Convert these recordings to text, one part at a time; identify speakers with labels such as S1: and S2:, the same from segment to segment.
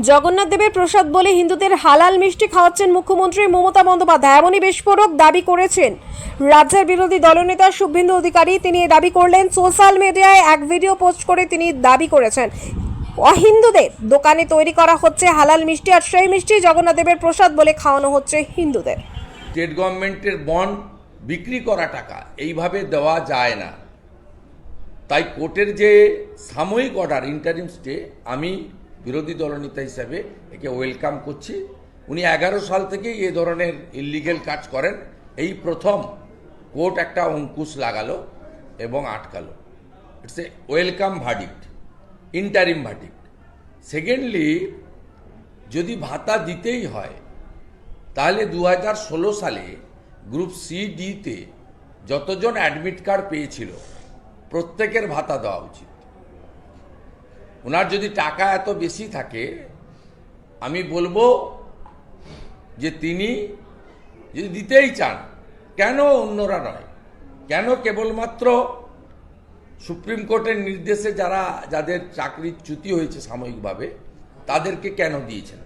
S1: জগন্নাথ দেবের প্রসাদ বলে হিন্দুদের হালাল মিষ্টি খাওয়াচ্ছেন মুখ্যমন্ত্রী মমতা বন্দ্যোপাধ্যায়। এমনই বিস্ফোরক দাবি করেছেন রাজ্যের বিরোধী দলনেতা শুভেন্দু অধিকারী। তিনি এই দাবি করলেন সোশ্যাল মিডিয়ায় এক ভিডিও পোস্ট করে। তিনি দাবি করেছেন অহিন্দুদের দোকানে তৈরি করা হচ্ছে হালাল মিষ্টি, আর সেই মিষ্টি জগন্নাথ দেবের প্রসাদ বলে খাওয়ানো হচ্ছে হিন্দুদের।
S2: স্টেট গভর্নমেন্টের বন্ড বিক্রি করা টাকা এইভাবে দেওয়া যায় না। তাই কোর্টের যে সাময়িক অর্ডার ইন্টারিম স্টে, আমি বিরোধী দলনেতা হিসাবে একে ওয়েলকাম করছি। উনি 11 সাল থেকেই এ ধরনের ইলিগেল কাজ করেন। এই প্রথম কোর্ট একটা অঙ্কুশ লাগালো এবং আটকালো। It's a welcome verdict, interim verdict. Secondly, যদি ভাতা দিতেই হয় তাহলে 2016 সালে গ্রুপ সি ডিতে যতজন অ্যাডমিট কার্ড পেয়েছিল প্রত্যেকের ভাতা দেওয়া উচিত। ওনার যদি টাকা এত বেশি থাকে, আমি বলবো যে তিনি যদি দিতেই চান, কেন অন্যরা নয়? কেন কেবলমাত্র সুপ্রিম কোর্টের নির্দেশে যাদের চাকরির চ্যুতি হয়েছে সাময়িকভাবে তাদেরকে কেন দিয়েছেন?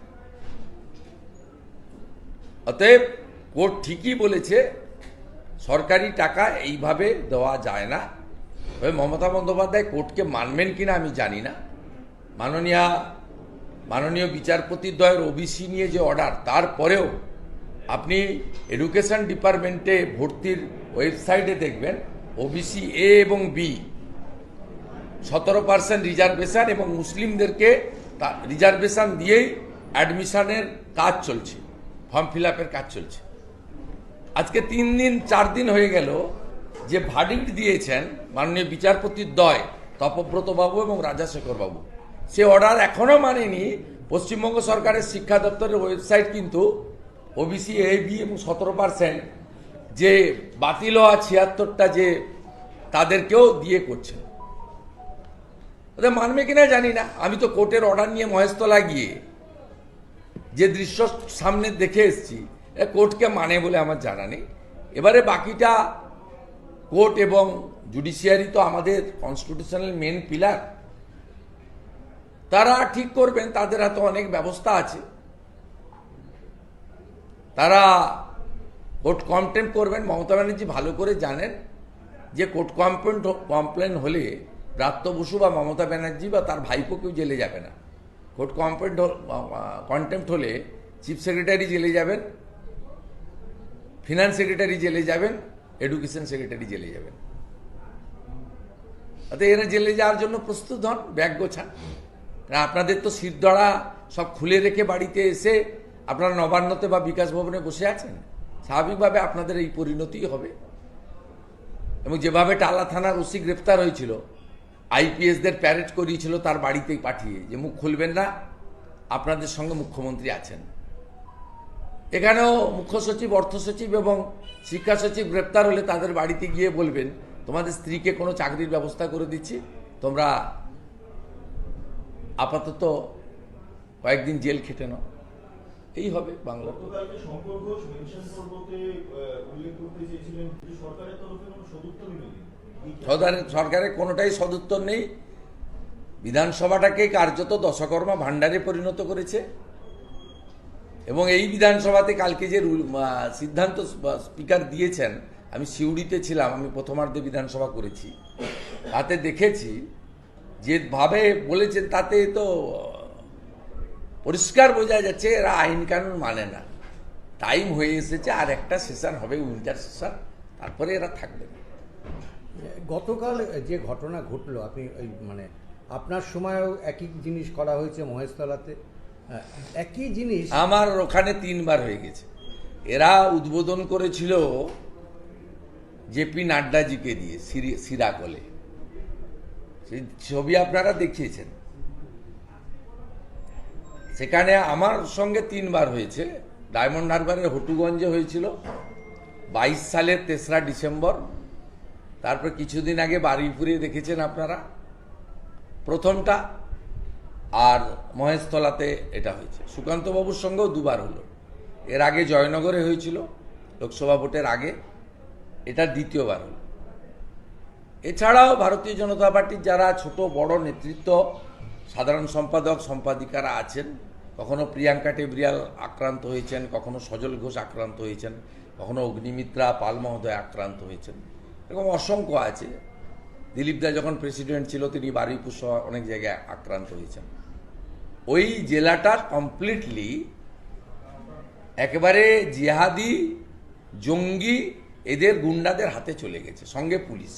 S2: অতএব কোর্ট ঠিকই বলেছে, সরকারি টাকা এইভাবে দেওয়া যায় না। তবে মমতা বন্দ্যোপাধ্যায় কোর্টকে মানবেন কিনা আমি জানি না। মাননীয় বিচারপতিদ্বয়ের ওবিসি নিয়ে যে অর্ডার, তারপরেও আপনি এডুকেশন ডিপার্টমেন্টে ভর্তির ওয়েবসাইটে দেখবেন ওবিসি এ এবং বি 17% রিজার্ভেশন, এবং মুসলিমদেরকে রিজার্ভেশন দিয়েই অ্যাডমিশনের কাজ চলছে, ফর্ম ফিল আপের কাজ চলছে। আজকে 4 দিন হয়ে গেল যে ভার্ডিক্ট দিয়েছেন মাননীয় বিচারপতিদ্বয় তপব্রত বাবু এবং রাজাশেখর বাবু, সে অর্ডার এখনো মানেনি। পশ্চিমবঙ্গ সরকারের শিক্ষা দপ্তরের ওয়েবসাইট কিন্তু ওবিসি এ বি এবং 17% যে বাতিল হওয়া 76টা যে তাদেরকেও দিয়ে করছে। ওদের মানবে কিনা জানি না। আমি তো কোর্টের অর্ডার নিয়ে মহেশতলা গিয়ে যে দৃশ্য সামনে দেখে এসেছি, কোর্টকে মানে বলে আমার জানা নেই। এবারে বাকিটা কোর্ট এবং জুডিশিয়ারি তো আমাদের কনস্টিটিউশনাল মেন পিলার, তারা ঠিক করবেন। তাদের হাতে অনেক ব্যবস্থা আছে, তারা কোর্ট কমপ্লেন করবেন। মমতা ব্যানার্জি ভালো করে জানেন যে কোর্ট কমপ্লেন হলে ব্রাত্য বসু বা মমতা ব্যানার্জি বা তার ভাইপো কেউ জেলে যাবে না। কোর্ট কন্টেম্প্ট হলে চিফ সেক্রেটারি জেলে যাবেন, ফিনান্স সেক্রেটারি জেলে যাবেন, এডুকেশন সেক্রেটারি জেলে যাবেন। অর্থাৎ এরা জেলে যাওয়ার জন্য প্রস্তুত হন, ব্যাগ গোছান। আপনাদের তো শিরদড়া সব খুলে রেখে বাড়িতে এসে আপনারা নবান্নতে বা বিকাশ ভবনে বসে আছেন। স্বাভাবিকভাবে আপনাদের এই পরিণতি হবে। এবং যেভাবে টালা থানার ওসি গ্রেপ্তার হয়েছিল, আইপিএসদের প্যারেড করিয়েছিল তার বাড়িতেই পাঠিয়ে, যে মুখ খুলবেন না, আপনাদের সঙ্গে মুখ্যমন্ত্রী আছেন। এখানেও মুখ্য সচিব, অর্থ সচিব এবং শিক্ষা সচিব গ্রেপ্তার হলে তাদের বাড়িতে গিয়ে বলবেন তোমাদের স্ত্রীকে কোনো চাকরির ব্যবস্থা করে দিচ্ছি, তোমরা আপাতত কয়েকদিন জেল খেটে নাও। এই হবে বাংলা। সরকারের কোনোটাই সদুত্তর নেই। বিধানসভাটাকে কার্যত দশকর্মা ভাণ্ডারে পরিণত করেছে। এবং এই বিধানসভাতে কালকে যে সিদ্ধান্ত স্পিকার দিয়েছেন, আমি সিউড়িতে ছিলাম, আমি প্রথমার্ধে বিধানসভা করেছি, তাতে দেখেছি যেভাবে বলেছেন তাতে তো পরিষ্কার বোঝা যাচ্ছে এরা আইন কানুন মানে না। টাইম হয়ে এসেছে, আর একটা সেশন হবে, উইন্টার সেশন, তারপরে এরা থাকবে না।
S3: গতকাল যে ঘটনা ঘটলো, আপনি ওই মানে আপনার সময়ও একই জিনিস করা হয়েছে মহেশতলাতে, একই জিনিস
S2: আমার ওখানে 3 বার হয়ে গেছে। এরা উদ্বোধন করেছিল জেপি নাড্ডাজিকে দিয়ে সিরাকলে, সেই ছবি আপনারা দেখিয়েছেন। সেখানে আমার সঙ্গে 3 বার হয়েছে। ডায়মন্ড হারবারের হটুগঞ্জে হয়েছিল 22 সালের 3রা ডিসেম্বর। তারপর কিছুদিন আগে বারুইপুরে দেখেছেন আপনারা প্রথমটা, আর মহেশতলাতে এটা হয়েছে। সুকান্তবাবুর সঙ্গেও 2 বার হলো। এর আগে জয়নগরে হয়েছিল লোকসভা ভোটের আগে, এটা 2য় হলো। এছাড়াও ভারতীয় জনতা পার্টির যারা ছোট বড় নেতৃত্ব, সাধারণ সম্পাদক সম্পাদিকারা আছেন, কখনো প্রিয়াঙ্কা টেবরিয়াল আক্রান্ত হয়েছেন, কখনো সজল ঘোষ আক্রান্ত হয়েছেন, কখনো অগ্নিমিত্রা পাল মহোদয় আক্রান্ত হয়েছেন। এরকম অসংখ্য আছে। দিলীপ দা যখন প্রেসিডেন্ট ছিল তিনি বারুইপুর সহ অনেক জায়গায় আক্রান্ত হয়েছেন। ওই জেলাটা কমপ্লিটলি একেবারে জিহাদি, জঙ্গি, এদের গুন্ডাদের হাতে চলে গেছে, সঙ্গে পুলিশ।